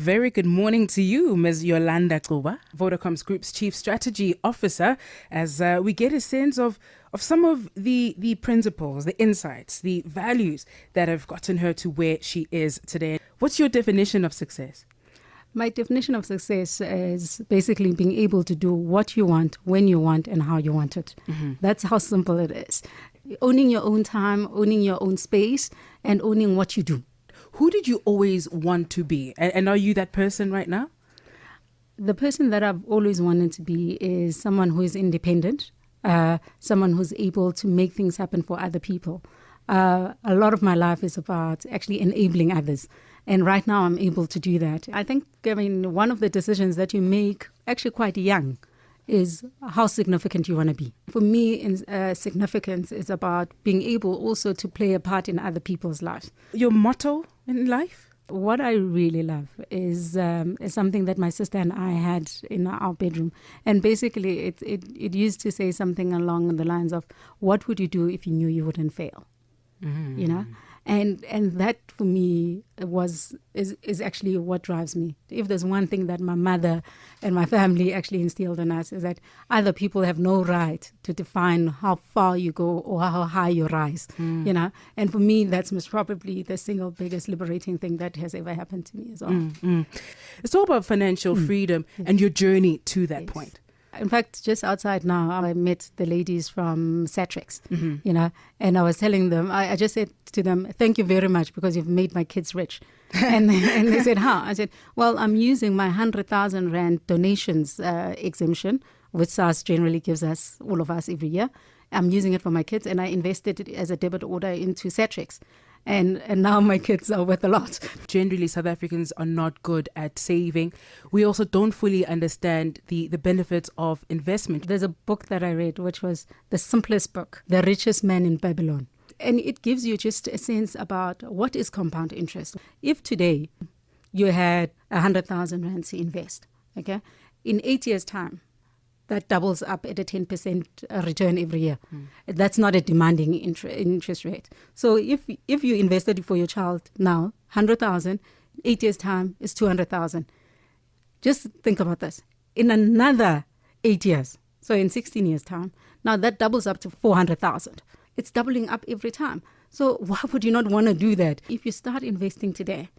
Very good morning to you, Ms. Yolanda Cuba, Vodacom's Group's Chief Strategy Officer, as we get a sense of some of the principles, the insights, the values that have gotten her to where she is today. What's your definition of success? My definition of success is basically being able to do what you want, when you want, and how you want it. Mm-hmm. That's how simple it is. Owning your own time, owning your own space, and owning what you do. Who did you always want to be? And are you that person right now? The person that I've always wanted to be is someone who is independent, someone who's able to make things happen for other people. A lot of my life is about actually enabling others. And right now I'm able to do that. I think, one of the decisions that you make actually quite young is how significant you want to be. For me, significance is about being able also to play a part in other people's lives. Your motto in life? What I really love is something that my sister and I had in our bedroom. And basically, it used to say something along the lines of, what would you do if you knew you wouldn't fail? Mm-hmm. You know? And that for me is actually what drives me. If there's one thing that my mother and my family actually instilled in us, is that other people have no right to define how far you go or how high you rise. You know. And for me, that's most probably the single biggest liberating thing that has ever happened to me as well. It's all about financial freedom and your journey to that point. In fact, just outside now, I met the ladies from Satrix, you know, and I was telling them, I just said to them, thank you very much because you've made my kids rich. and they said, how? I said, well, I'm using my 100,000 Rand donations exemption, which SARS generally gives us, all of us every year. I'm using it for my kids, and I invested it as a debit order into Satrix. And now my kids are worth a lot. Generally, South Africans are not good at saving. We also don't fully understand the benefits of investment. There's a book that I read, which was the simplest book, The Richest Man in Babylon. And it gives you just a sense about what is compound interest. If today you had 100,000 Rand to invest, okay, in 8 years' time, that doubles up at a 10% return every year. That's not a demanding interest rate. So if you invested for your child now, 100,000, 8 years' time is 200,000. Just think about this. In another 8 years, so in 16 years' time, now that doubles up to 400,000. It's doubling up every time. So why would you not want to do that? If you start investing today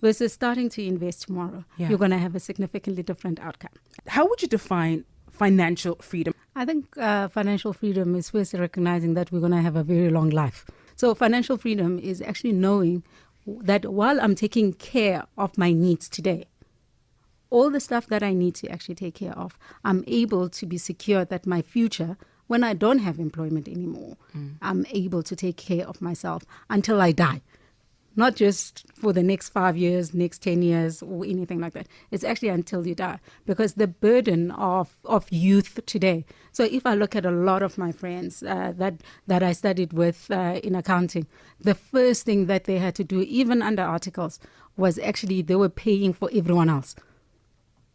versus starting to invest tomorrow, you're going to have a significantly different outcome. How would you define financial freedom? I think financial freedom is first recognizing that we're going to have a very long life. So financial freedom is actually knowing that while I'm taking care of my needs today, all the stuff that I need to actually take care of, I'm able to be secure that my future, when I don't have employment anymore, I'm able to take care of myself until I die. Not just for the next 5 years, next 10 years, or anything like that. It's actually until you die. Because the burden of youth today. So if I look at a lot of my friends that I studied with in accounting, the first thing that they had to do, even under articles, was actually they were paying for everyone else.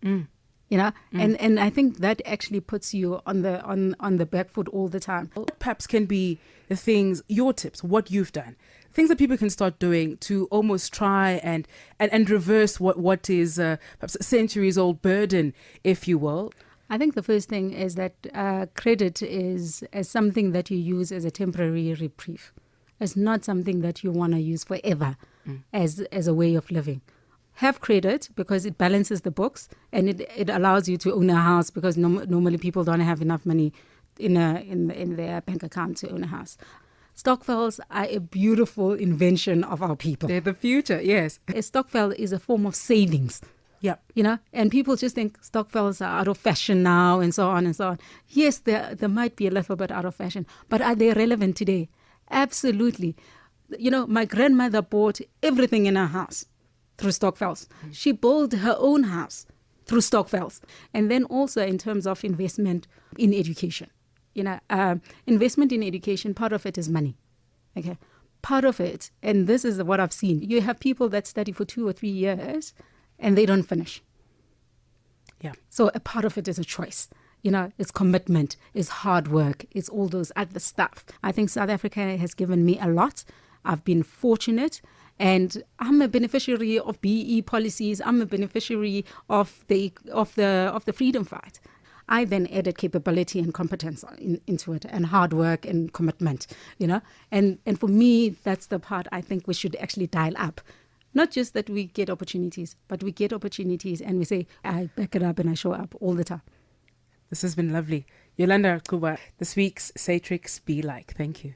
You know, and I think that actually puts you on the back foot all the time. What perhaps can be the things, your tips, what you've done, things that people can start doing to almost try and reverse what is perhaps a centuries-old burden, if you will? I think the first thing is that credit is as something that you use as a temporary reprieve. It's not something that you want to use forever as a way of living. Have credit because it balances the books and it allows you to own a house because normally people don't have enough money in their bank account to own a house. Stokvels are a beautiful invention of our people. They're the future, yes. A stokvel is a form of savings. Yeah. You know, and people just think stokvels are out of fashion now and so on and so on. Yes, they might be a little bit out of fashion, but are they relevant today? Absolutely. You know, my grandmother bought everything in her house through stokvels. She built her own house through stokvels. And then also in terms of investment in education. You know, investment in education, part of it is money. Okay, part of it, and this is what I've seen. You have people that study for 2 or 3 years and they don't finish. Yeah. So a part of it is a choice. You know, it's commitment, it's hard work, it's all those other stuff. I think South Africa has given me a lot. I've been fortunate, And I'm a beneficiary of BE policies. I'm a beneficiary of the freedom fight. I then added capability and competence into it, and hard work and commitment, And for me, that's the part I think we should actually dial up. Not just that we get opportunities, but we get opportunities and we say, I back it up and I show up all the time. This has been lovely. Yolanda Cuba, this week's Satrix Be Like. Thank you.